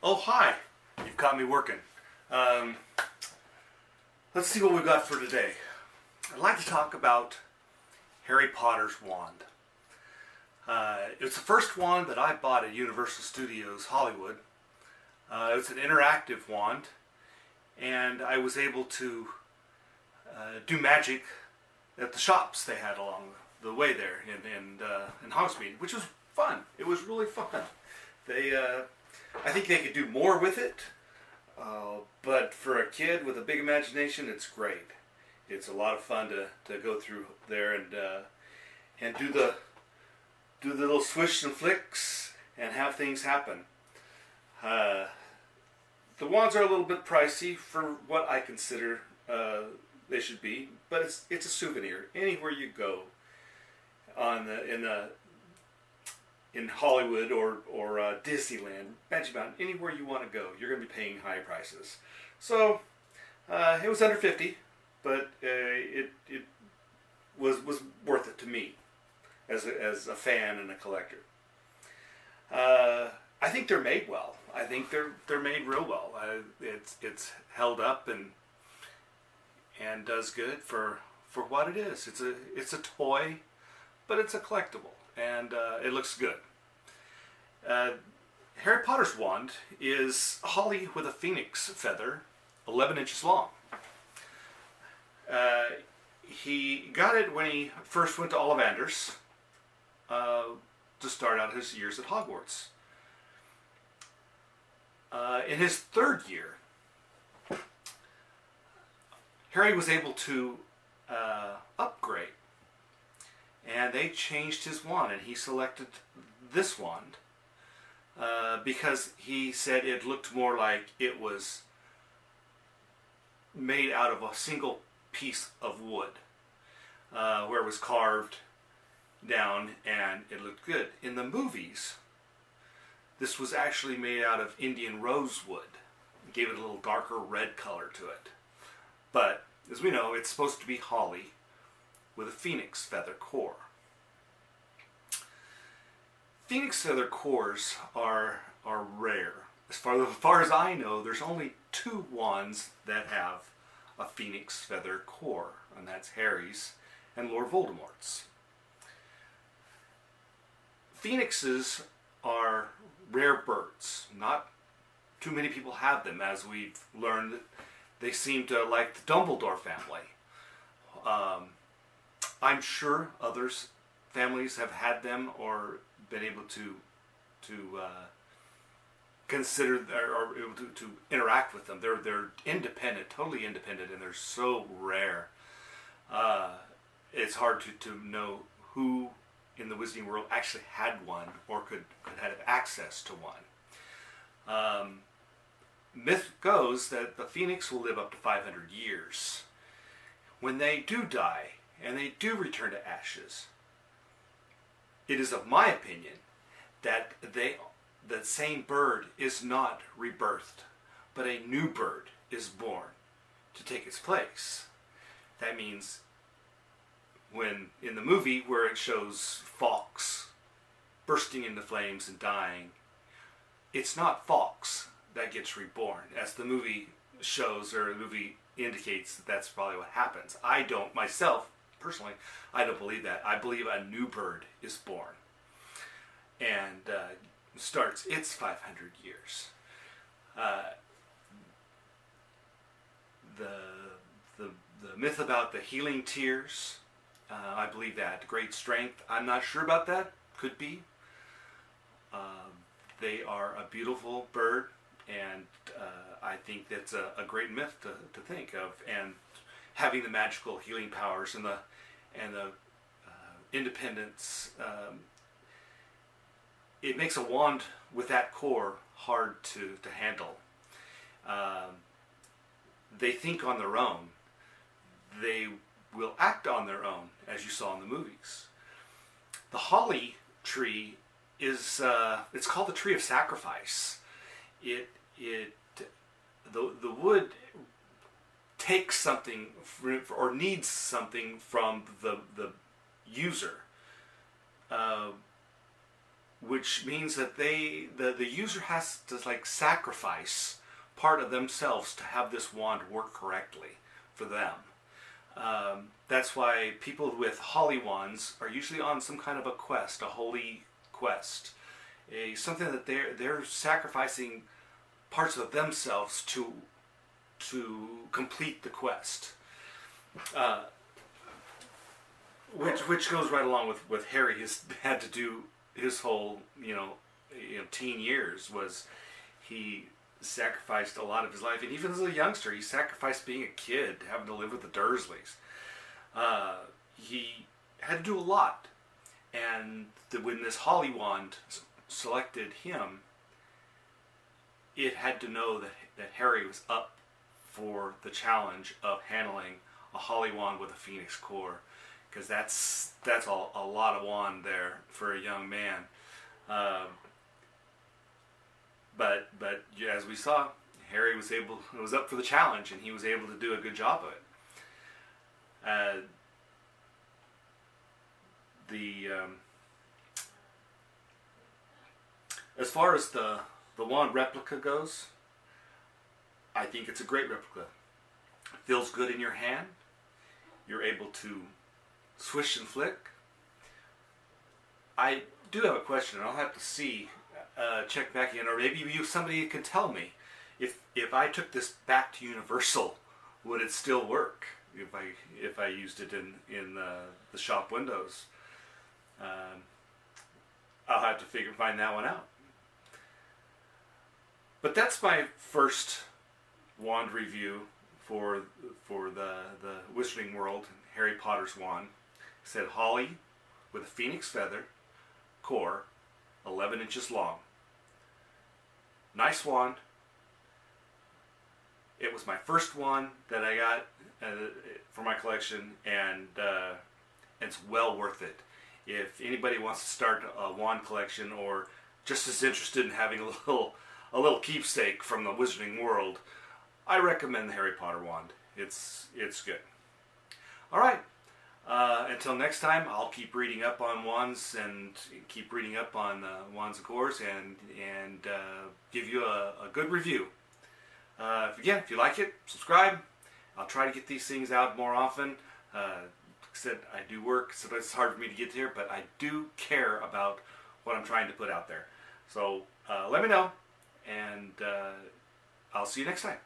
Oh, hi. You've caught me working. Let's see what we've got for today. I'd like to talk about Harry Potter's wand. It's the first wand that I bought at Universal Studios Hollywood. It's an interactive wand, and I was able to do magic at the shops they had along the way there in Hogsmeade, which was fun. It was really fun. I think they could do more with it, but for a kid with a big imagination, it's great. It's a lot of fun to go through there and do the little swish and flicks and have things happen. The wands are a little bit pricey for what I consider they should be, but it's a souvenir. Anywhere you go in Hollywood or Disneyland, Magic Mountain, anywhere you want to go, you're going to be paying high prices. So it was under $50, but it was worth it to me as a fan and a collector. I think they're made well. I think they're made real well. It's held up and does good for what it is. It's a toy, but it's a collectible, and it looks good. Harry Potter's wand is holly with a phoenix feather, 11 inches long. He got it when he first went to Ollivanders to start out his years at Hogwarts. In his third year, Harry was able to upgrade, and they changed his wand, and he selected this wand because he said it looked more like it was made out of a single piece of wood, where it was carved down and it looked good. In the movies, this was actually made out of Indian rosewood. It gave it a little darker red color to it. But, as we know, it's supposed to be holly with a phoenix feather core. Phoenix feather cores are rare. As far as I know, there's only 2 wands that have a phoenix feather core, and that's Harry's and Lord Voldemort's. Phoenixes are rare birds. Not too many people have them, as we've learned. They seem to like the Dumbledore family. I'm sure others families have had them or been able to consider or able to interact with them. They're independent, totally independent, and they're so rare. It's hard to know who in the Wizarding world actually had one or could have access to one. Myth goes that the phoenix will live up to 500 years. When they do die and they do return to ashes, it is of my opinion that the same bird is not rebirthed, but a new bird is born to take its place. That means when in the movie where it shows Fawkes bursting into flames and dying, it's not Fawkes that gets reborn, as the movie shows, or the movie indicates that that's probably what happens. I don't, myself, personally, I don't believe that. I believe a new bird is born and starts its 500 years. The myth about the healing tears, I believe that. Great strength, I'm not sure about that. Could be. They are a beautiful bird, and I think that's a great myth to think of. And having the magical healing powers and the independence, it makes a wand with that core hard to handle. They think on their own. They will act on their own, as you saw in the movies. The holly tree is it's called the tree of sacrifice. The wood takes something or needs something from the user, which means that the user has to like sacrifice part of themselves to have this wand work correctly for them. That's why people with holy wands are usually on some kind of a quest, a holy quest, something that they're sacrificing parts of themselves to complete the quest. Which goes right along with Harry. He's had to do his whole teen years was he sacrificed a lot of his life, and even as a youngster, he sacrificed being a kid, having to live with the Dursleys. He had to do a lot, and when this Holly Wand selected him, it had to know that Harry was up for the challenge of handling a Holly Wand with a Phoenix core, because that's a lot of wand there for a young man. But as we saw, Harry was up for the challenge, and he was able to do a good job of it. As far as the wand replica goes, I think it's a great replica. It feels good in your hand. You're able to swish and flick. I do have a question, and I'll have to see. Check back in, or maybe somebody can tell me if I took this back to Universal, would it still work if I used it in the shop windows? I'll have to find that one out. But that's my first wand review for the Wizarding World, Harry Potter's wand. It said Holly with a phoenix feather core, 11 inches long. Nice wand. It was my first wand that I got for my collection, and it's well worth it. If anybody wants to start a wand collection, or just as interested in having a little keepsake from the Wizarding World, I recommend the Harry Potter wand. It's good. All right. Until next time, I'll keep reading up on wands and keep reading up on Wands of Cores and give you a good review. If you like it, subscribe. I'll try to get these things out more often. Like I said, I do work, so it's hard for me to get here, but I do care about what I'm trying to put out there. So let me know, and I'll see you next time.